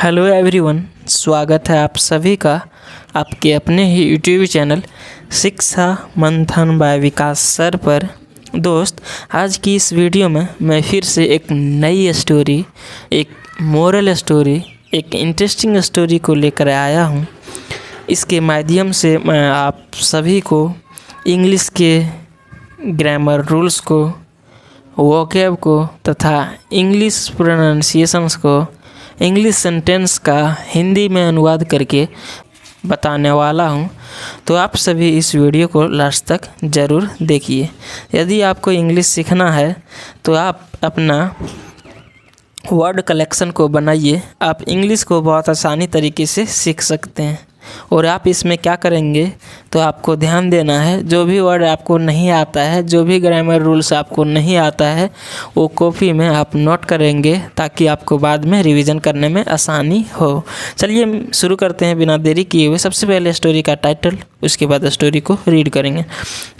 Hello everyone, स्वागत है आप सभी का आपके अपने ही यूट्यूब चैनल शिक्षा मंथन बाय विकास सर पर। दोस्त, आज की इस वीडियो में मैं फिर से एक नई स्टोरी, एक मोरल स्टोरी, एक इंटरेस्टिंग स्टोरी को लेकर आया हूँ। इसके माध्यम से मैं आप सभी को इंग्लिश के ग्रामर रूल्स को, वोकैब को तथा इंग्लिश प्रोनाउंसिएशंस को, इंग्लिश सेंटेंस का हिंदी में अनुवाद करके बताने वाला हूं। तो आप सभी इस वीडियो को लास्ट तक ज़रूर देखिए। यदि आपको इंग्लिश सीखना है तो आप अपना वर्ड कलेक्शन को बनाइए। आप इंग्लिश को बहुत आसानी तरीके से सीख सकते हैं। और आप इसमें क्या करेंगे तो आपको ध्यान देना है, जो भी वर्ड आपको नहीं आता है, जो भी ग्रामर रूल्स आपको नहीं आता है, वो कॉपी में आप नोट करेंगे ताकि आपको बाद में रिवीजन करने में आसानी हो। चलिए शुरू करते हैं बिना देरी किए हुए। सबसे पहले स्टोरी का टाइटल, उसके बाद स्टोरी को रीड करेंगे।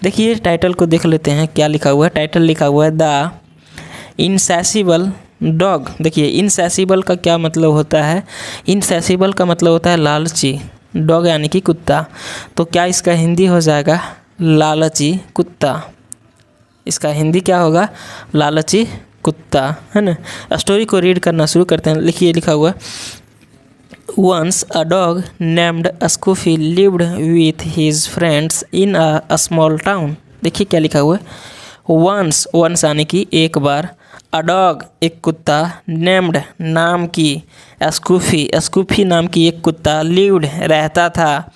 देखिए टाइटल को देख लेते हैं क्या लिखा हुआ है। टाइटल लिखा हुआ है द इनसैसिबल डॉग। देखिए इनसैसिबल का क्या मतलब होता है। इनसैसिबल का मतलब होता है लालची। डॉग यानी कि कुत्ता, तो क्या इसका हिंदी हो जाएगा लालची कुत्ता। इसका हिंदी क्या होगा, लालची कुत्ता, है ना। स्टोरी को रीड करना शुरू करते हैं। लिखिए लिखा हुआ Once a dog named Scoofy lived with his friends in a small town। देखिए क्या लिखा हुआ है। once यानी कि एक बार, अ डॉग एक कुत्ता, नेम्ड नाम की, स्कूफी नाम की एक कुत्ता, लिव्ड रहता था,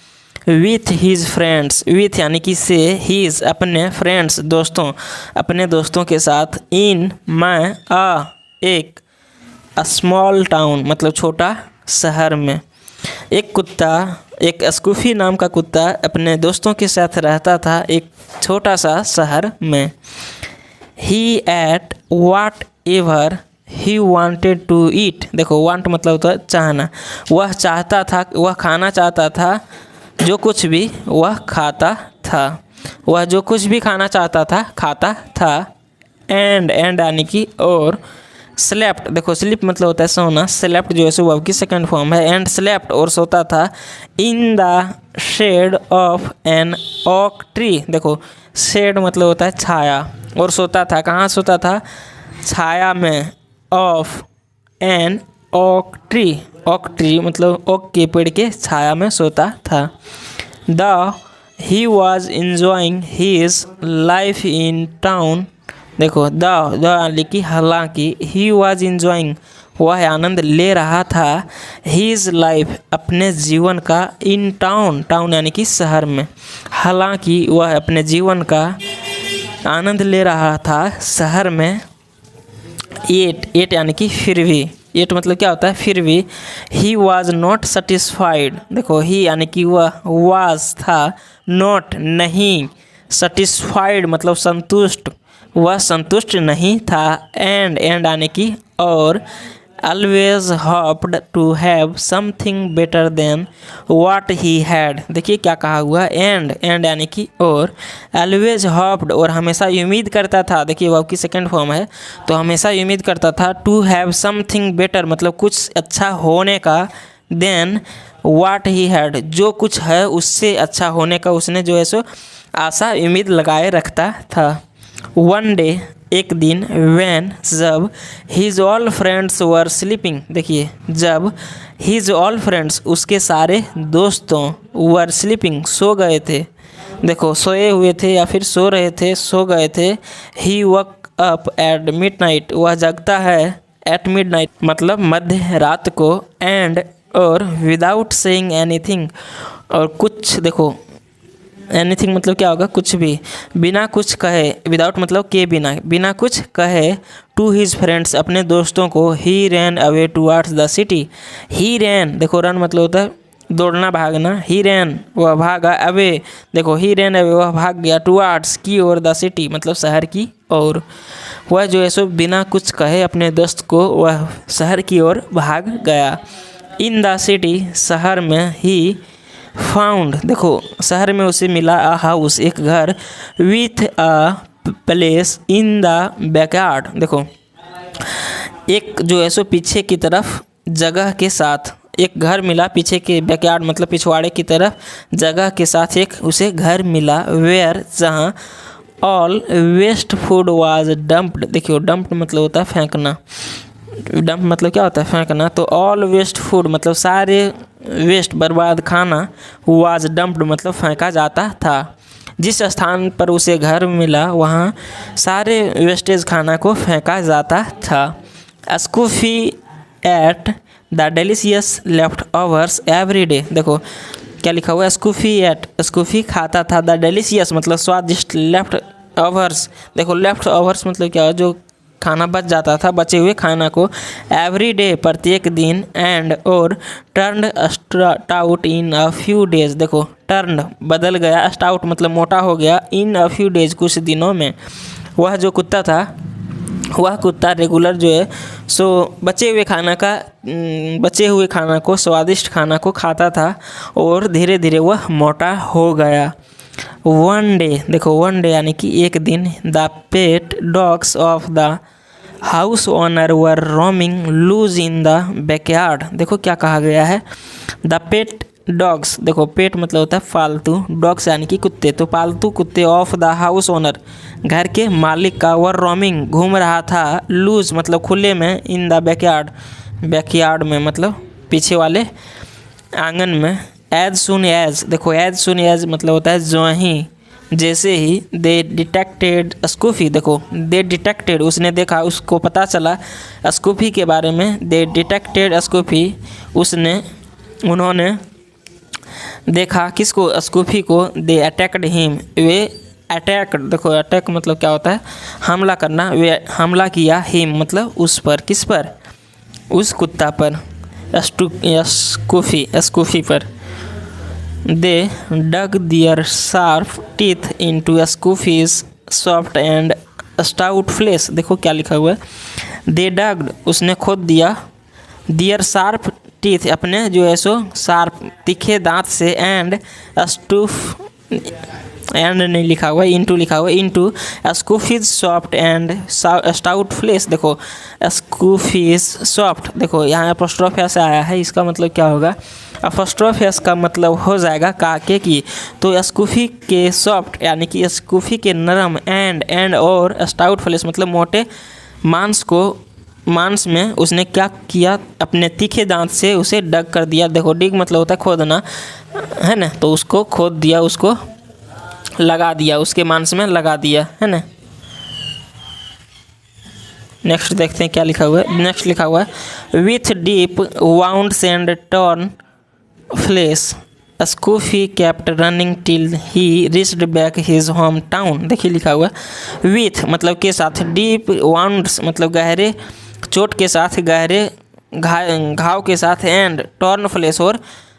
विथ हीज फ्रेंड्स, विथ यानी कि से, हीज अपने, फ्रेंड्स दोस्तों, अपने दोस्तों के साथ, इन मैं, एक, स्मॉल टाउन मतलब छोटा शहर में। एक कुत्ता, एक स्कूफी नाम का कुत्ता अपने दोस्तों के साथ रहता था एक छोटा सा शहर में। He ate whatever he wanted to eat। देखो want मतलब होता है चाहना। वह चाहता था, वह खाना चाहता था, जो कुछ भी वह खाता था। वह जो कुछ भी खाना चाहता था खाता था। एंड यानी कि और, स्लेप्ट, देखो स्लीप मतलब होता है सोना, स्लेप्ट जो है सो वर्ब की सेकंड फॉर्म है। एंड स्लेप्ट और सोता था, in the shade of an oak tree. देखो शेड मतलब होता है छाया, और सोता था, कहाँ सोता था, छाया में, of an oak tree, oak tree मतलब ओक के पेड़ के छाया में सोता था। The he was enjoying his life in town. देखो द यानी कि हालांकि, ही वॉज इंजॉइंग वह आनंद ले रहा था, हीज लाइफ अपने जीवन का, इन टाउन, टाउन यानी कि शहर में, हालांकि वह अपने जीवन का आनंद ले रहा था शहर में। एट यानी कि फिर भी, एट मतलब क्या होता है फिर भी। He was not satisfied. देखो ही यानी कि वह, वाज था, नॉट नहीं, सेटिस्फाइड मतलब संतुष्ट, वह संतुष्ट नहीं था। एंड यानी कि और, always hoped to have something better than what he had। देखिए क्या कहा हुआ है, एंड यानी कि और, always hoped और हमेशा उम्मीद करता था। देखिए वर्ब की सेकंड फॉर्म है, तो हमेशा उम्मीद करता था, to have something better मतलब कुछ अच्छा होने का, then what he had जो कुछ है उससे अच्छा होने का उसने जो है सो आशा उम्मीद लगाए रखता था। One day एक दिन, when जब, his all friends were sleeping। देखिए जब his all friends उसके सारे दोस्तों, were sleeping सो गए थे। देखो सोए हुए थे या फिर सो रहे थे, सो गए थे। he woke up at midnight वह जगता है, at midnight मतलब मध्य रात को, and और, without saying anything और कुछ, देखो एनीथिंग मतलब क्या होगा, कुछ भी, बिना कुछ कहे, विदाउट मतलब के बिना, बिना कुछ कहे, टू हिज फ्रेंड्स अपने दोस्तों को, he ran away towards the city. He ran, देखो रन मतलब होता है दौड़ना भागना, ही रैन वह भागा, अवे देखो ही रैन अवे वह भाग गया, टुवार्ड्स की ओर, द सिटी मतलब शहर की ओर। वह जो है सो बिना कुछ कहे अपने दोस्त को वह शहर की ओर भाग गया। इन द सिटी शहर में, ही फाउंड देखो शहर में उसे मिला, अ हाउस एक घर, with a place in the backyard. देखो एक जो है सो पीछे की तरफ जगह के साथ, एक घर मिला पीछे के बैकयार्ड मतलब पिछवाड़े की तरफ जगह के साथ एक उसे घर मिला, वेयर जहाँ all waste food was dumped. देखियो डम्प्ड मतलब होता है फेंकना, डंप मतलब क्या होता है फेंकना, तो ऑल वेस्ट फूड मतलब सारे वेस्ट बर्बाद खाना, वाज डम्प्ड मतलब फेंका जाता था। जिस स्थान पर उसे घर मिला वहाँ सारे वेस्टेज खाना को फेंका जाता था। Scoofy ate the delicious leftovers every day. देखो क्या लिखा हुआ है, स्कूफी एट, स्कूफी खाता था, द डिलीशियस मतलब स्वादिष्ट, लेफ्ट ओवर्स, देखो लेफ्ट ओवर्स मतलब क्या है, जो खाना बच जाता था, बचे हुए खाना को, एवरी डे प्रत्येक दिन, एंड और turn stout in a few days. देखो टर्न बदल गया, स्टाउट मतलब मोटा हो गया, इन अ फ्यू डेज कुछ दिनों में। वह जो कुत्ता था, वह कुत्ता रेगुलर जो है सो बचे हुए खाना को, स्वादिष्ट खाना को खाता था और धीरे धीरे वह मोटा हो गया। वन डे, देखो वन डे यानी कि एक दिन, the pet dogs of the house owner were roaming loose in the backyard. देखो क्या कहा गया है, द पेट डॉग्स, देखो पेट मतलब होता है पालतू, डॉग्स यानी कि कुत्ते, तो पालतू कुत्ते ऑफ द हाउस ओनर घर के मालिक का, वर रोमिंग घूम रहा था, लूज मतलब खुले में, इन द बैकयार्ड, बैकयार्ड में मतलब पीछे वाले आंगन में, एज सुन एज, देखो एज सुन एज मतलब होता है जो ही, जैसे ही, दे डिटेक्टेड स्कूफी, देखो दे डिटेक्टेड उसने देखा, उसको पता चला स्कूफी के बारे में, दे डिटेक्टेड स्कूफी उन्होंने देखा किसको, स्कूफी को, दे अटैक्ड हिम वे अटैक्ड, देखो अटैक मतलब क्या होता है हमला करना, वे हमला किया, हिम मतलब उस पर, किस पर, उस कुत्ता पर, स्कूफी पर। They dug their sharp teeth into Scoofy's soft and stout flesh. देखो क्या लिखा हुआ है, दे डग्ड उसने खोद दिया, दियर शार्प टीथ अपने जो है सो शार्प तीखे दांत से, एंड स्टूफ, एंड नहीं लिखा हुआ है, इनटू लिखा हुआ है, into Scoofy's soft and stout flesh. देखो स्कूफीज सॉफ्ट, देखो यहाँ अपोस्ट्रोफ से आया है, इसका मतलब क्या होगा, अपोस्ट्रोफ का मतलब हो जाएगा काके की, तो स्कूफी के सॉफ्ट यानी कि स्कूफी के नरम, एंड और स्टाउट फ्लेश मतलब मोटे मांस में उसने क्या किया, अपने तीखे दांत से उसे डग कर दिया। देखो डिग मतलब होता है खोदना, है ना, तो उसको खोद दिया, उसको लगा दिया, उसके मांस में लगा दिया, है ना। नेक्स्ट देखते हैं क्या लिखा हुआ है, नेक्स्ट लिखा हुआ है, with deep wounds and torn flesh Scoofy kept running till he reached back his home town. देखिए लिखा हुआ है, विथ मतलब के साथ, डीप वाउंड्स मतलब गहरे चोट के साथ, गहरे घाव के साथ, एंड टॉर्न फ्लेश और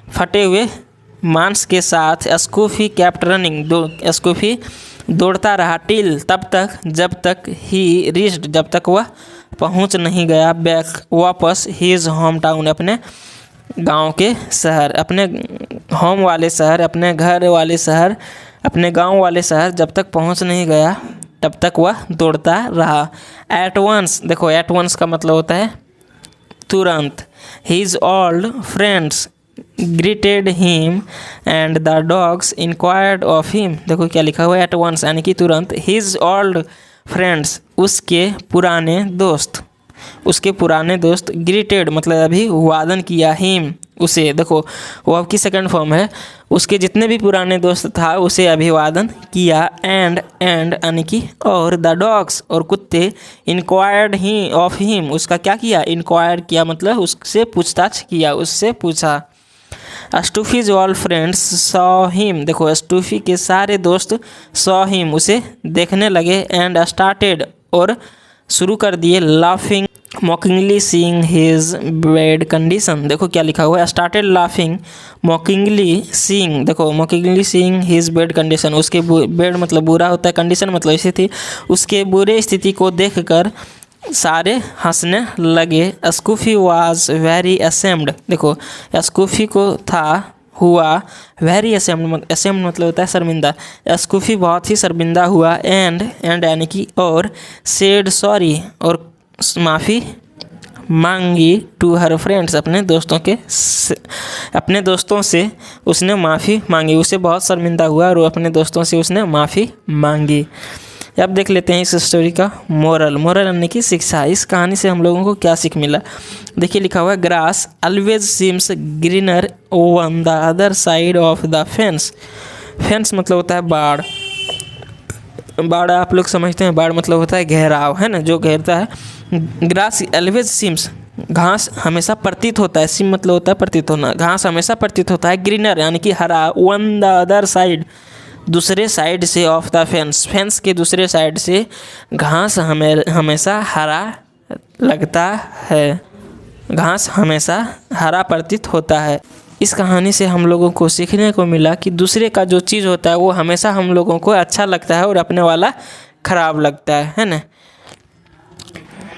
फटे हुए मांस के साथ, स्कूफी केप्ट रनिंग स्कूफी दौड़ता रहा, टिल तब तक, जब तक, ही रिच्ड जब तक वह पहुंच नहीं गया, बैक वापस, हिज होम टाउन अपने गांव के शहर, अपने होम वाले शहर, अपने घर वाले शहर, अपने गांव वाले शहर जब तक पहुंच नहीं गया तब तक वह दौड़ता रहा। एट वंस, देखो एट वंस का मतलब होता है तुरंत, his old friends greeted him and the dogs inquired of him. देखो क्या लिखा हुआ है, एट वंस यानी कि तुरंत, हिज ओल्ड फ्रेंड्स उसके पुराने दोस्त, ग्रीटेड मतलब अभिवादन किया, हिम उसे, देखो वो अब की सेकंड फॉर्म है, उसके जितने भी पुराने दोस्त था उसे अभिवादन किया, एंड यानी कि और, द डॉग्स और कुत्ते, इंक्वायर्ड ही ऑफ हिम उसका क्या किया, इंक्वायर किया मतलब उससे पूछताछ किया, उससे पूछा। स्टूफीज ऑल फ्रेंड्स सॉ हिम, देखो स्टूफी के सारे दोस्त सॉ हिम उसे देखने लगे, एंड स्टार्टेड और शुरू कर दिए, laughing mockingly seeing his bad condition. देखो क्या लिखा हुआ है, स्टार्टेड लाफिंग मॉकिंगली सीइंग, देखो mockingly seeing his bad condition, उसके बैड मतलब बुरा होता है, कंडीशन मतलब स्थिति, उसके बुरे स्थिति को देखकर सारे हंसने लगे। स्कूफी वाज वेरी असेम्ड, देखो स्कूफी को हुआ वेरी असेम्ड मतलब होता है शर्मिंदा, स्कूफी बहुत ही शर्मिंदा हुआ, एंड यानी कि और, सेड सॉरी और मांगी टू हर फ्रेंड्स, अपने दोस्तों से उसने माफ़ी मांगी। उसे बहुत शर्मिंदा हुआ और अपने दोस्तों से उसने माफ़ी मांगी। अब देख लेते हैं इस स्टोरी का मोरल यानी कि शिक्षा। इस कहानी से हम लोगों को क्या सीख मिला। देखिए लिखा हुआ है, grass always seems greener on the other side of the fence. Fence मतलब होता है बाड़। बाड़ आप लोग समझते हैं, बाड़ मतलब होता है घेराव, है ना, जो घेरता है। ग्रास ऑलवेज सीम्स, घास हमेशा प्रतीत होता है। सिम मतलब होता है प्रतीत होना। घास हमेशा प्रतीत होता है ग्रीनर यानी कि हरा, ऑन द अदर साइड, दूसरे साइड से, ऑफ द फेंस, फेंस के दूसरे साइड से घास हमेशा हरा लगता है। घास हमेशा हरा प्रतीत होता है। इस कहानी से हम लोगों को सीखने को मिला कि दूसरे का जो चीज़ होता है वो हमेशा हम लोगों को अच्छा लगता है और अपने वाला ख़राब लगता है ना।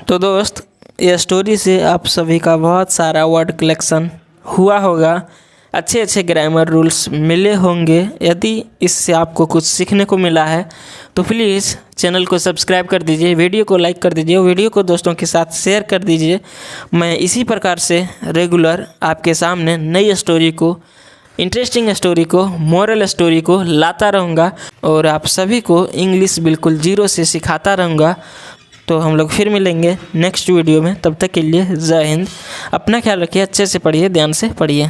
तो दोस्त, ये स्टोरी से आप सभी का बहुत सारा वर्ड कलेक्शन हुआ होगा, अच्छे ग्रामर रूल्स मिले होंगे। यदि इससे आपको कुछ सीखने को मिला है तो प्लीज़ चैनल को सब्सक्राइब कर दीजिए, वीडियो को लाइक कर दीजिए और वीडियो को दोस्तों के साथ शेयर कर दीजिए। मैं इसी प्रकार से रेगुलर आपके सामने नई स्टोरी को, इंटरेस्टिंग स्टोरी को, मोरल स्टोरी को लाता रहूँगा और आप सभी को इंग्लिश बिल्कुल जीरो से सिखाता रहूँगा। तो हम लोग फिर मिलेंगे नेक्स्ट वीडियो में। तब तक के लिए जय हिंद। अपना ख्याल रखिए, अच्छे से पढ़िए, ध्यान से पढ़िए।